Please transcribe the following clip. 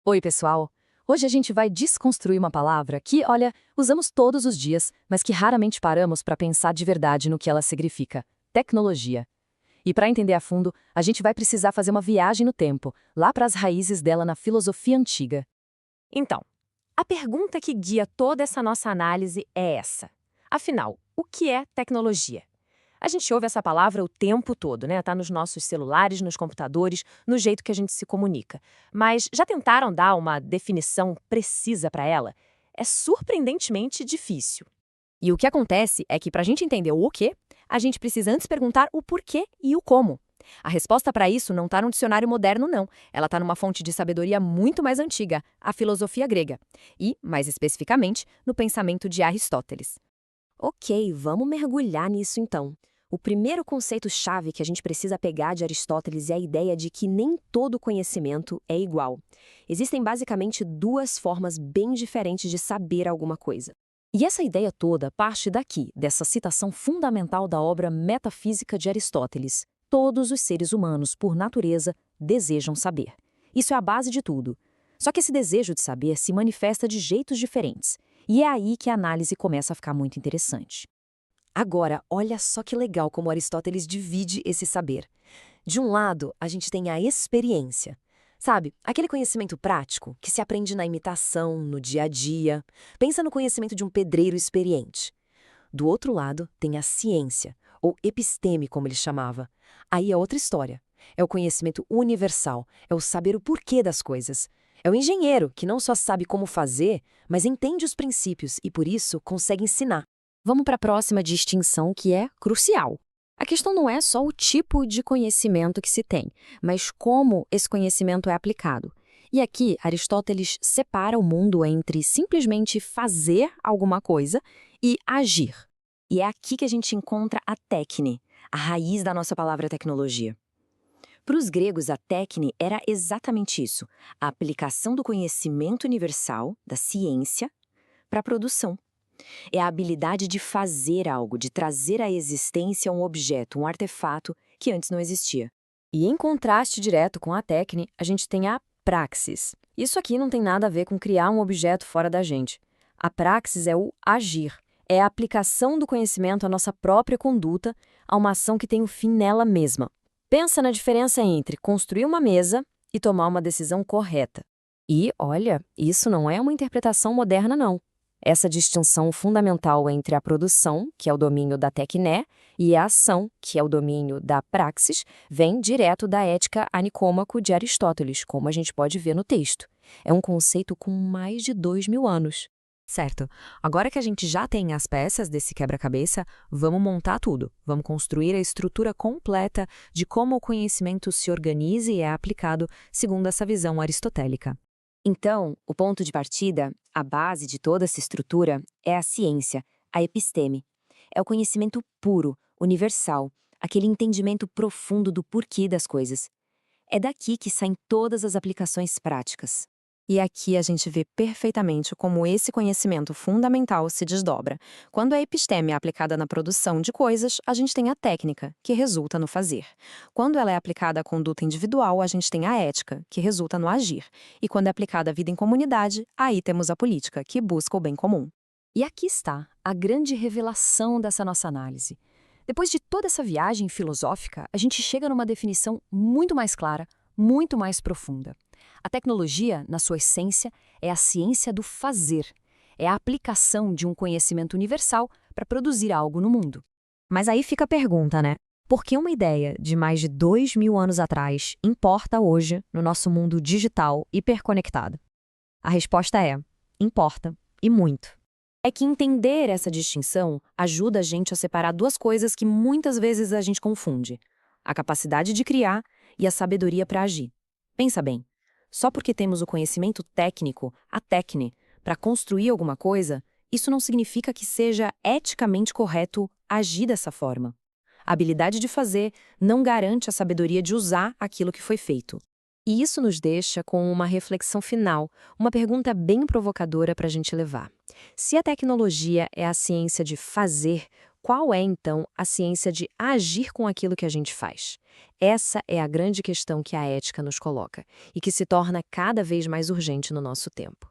Oi, pessoal! Hoje a gente vai desconstruir uma palavra que, olha, usamos todos os dias, mas que raramente paramos para pensar de verdade no que ela significa: tecnologia. E para entender a fundo, a gente vai precisar fazer uma viagem no tempo, lá para as raízes dela na filosofia antiga. Então, a pergunta que guia toda essa nossa análise é essa. Afinal, o que é tecnologia? A gente ouve essa palavra o tempo todo, né? Tá nos nossos celulares, nos computadores, no jeito que a gente se comunica. Mas já tentaram dar uma definição precisa para ela? É surpreendentemente difícil. E o que acontece é que para a gente entender o quê, a gente precisa antes perguntar o porquê e o como. A resposta para isso não está num dicionário moderno, não. Ela está numa fonte de sabedoria muito mais antiga, a filosofia grega. E, mais especificamente, no pensamento de Aristóteles. Ok, vamos mergulhar nisso então. O primeiro conceito-chave que a gente precisa pegar de Aristóteles é a ideia de que nem todo conhecimento é igual. Existem basicamente duas formas bem diferentes de saber alguma coisa. E essa ideia toda parte daqui, dessa citação fundamental da obra Metafísica de Aristóteles. Todos os seres humanos, por natureza, desejam saber. Isso é a base de tudo. Só que esse desejo de saber se manifesta de jeitos diferentes. E é aí que a análise começa a ficar muito interessante. Agora, olha só que legal como Aristóteles divide esse saber. De um lado, a gente tem a experiência. Sabe, aquele conhecimento prático que se aprende na imitação, no dia a dia. Pensa no conhecimento de um pedreiro experiente. Do outro lado, tem a ciência, ou episteme, como ele chamava. Aí é outra história. É o conhecimento universal, é o saber o porquê das coisas. É o engenheiro que não só sabe como fazer, mas entende os princípios e, por isso, consegue ensinar. Vamos para a próxima distinção, que é crucial. A questão não é só o tipo de conhecimento que se tem, mas como esse conhecimento é aplicado. E aqui, Aristóteles separa o mundo entre simplesmente fazer alguma coisa e agir. E é aqui que a gente encontra a técne, a raiz da nossa palavra tecnologia. Para os gregos, a técne era exatamente isso, a aplicação do conhecimento universal, da ciência, para a produção. É a habilidade de fazer algo, de trazer à existência um objeto, um artefato que antes não existia. E em contraste direto com a técne, a gente tem a praxis. Isso aqui não tem nada a ver com criar um objeto fora da gente. A praxis é o agir. É a aplicação do conhecimento à nossa própria conduta, a uma ação que tem um fim nela mesma. Pensa na diferença entre construir uma mesa e tomar uma decisão correta. E, olha, isso não é uma interpretação moderna, não. Essa distinção fundamental entre a produção, que é o domínio da tekné, e a ação, que é o domínio da praxis, vem direto da ética a Nicômaco de Aristóteles, como a gente pode ver no texto. É um conceito com mais de 2000 anos. Certo. Agora que a gente já tem as peças desse quebra-cabeça, vamos montar tudo. Vamos construir a estrutura completa de como o conhecimento se organiza e é aplicado segundo essa visão aristotélica. Então, o ponto de partida, a base de toda essa estrutura, é a ciência, a episteme. É o conhecimento puro, universal, aquele entendimento profundo do porquê das coisas. É daqui que saem todas as aplicações práticas. E aqui a gente vê perfeitamente como esse conhecimento fundamental se desdobra. Quando a episteme é aplicada na produção de coisas, a gente tem a técnica, que resulta no fazer. Quando ela é aplicada à conduta individual, a gente tem a ética, que resulta no agir. E quando é aplicada à vida em comunidade, aí temos a política, que busca o bem comum. E aqui está a grande revelação dessa nossa análise. Depois de toda essa viagem filosófica, a gente chega numa definição muito mais clara, muito mais profunda. A tecnologia, na sua essência, é a ciência do fazer. É a aplicação de um conhecimento universal para produzir algo no mundo. Mas aí fica a pergunta, né? Por que uma ideia de mais de 2000 anos atrás importa hoje no nosso mundo digital hiperconectado? A resposta é: importa, e muito. É que entender essa distinção ajuda a gente a separar duas coisas que muitas vezes a gente confunde: a capacidade de criar e a sabedoria para agir. Pensa bem. Só porque temos o conhecimento técnico, a técne, para construir alguma coisa, isso não significa que seja eticamente correto agir dessa forma. A habilidade de fazer não garante a sabedoria de usar aquilo que foi feito. E isso nos deixa com uma reflexão final, uma pergunta bem provocadora para a gente levar. Se a tecnologia é a ciência de fazer, qual é, então, a ciência de agir com aquilo que a gente faz? Essa é a grande questão que a ética nos coloca e que se torna cada vez mais urgente no nosso tempo.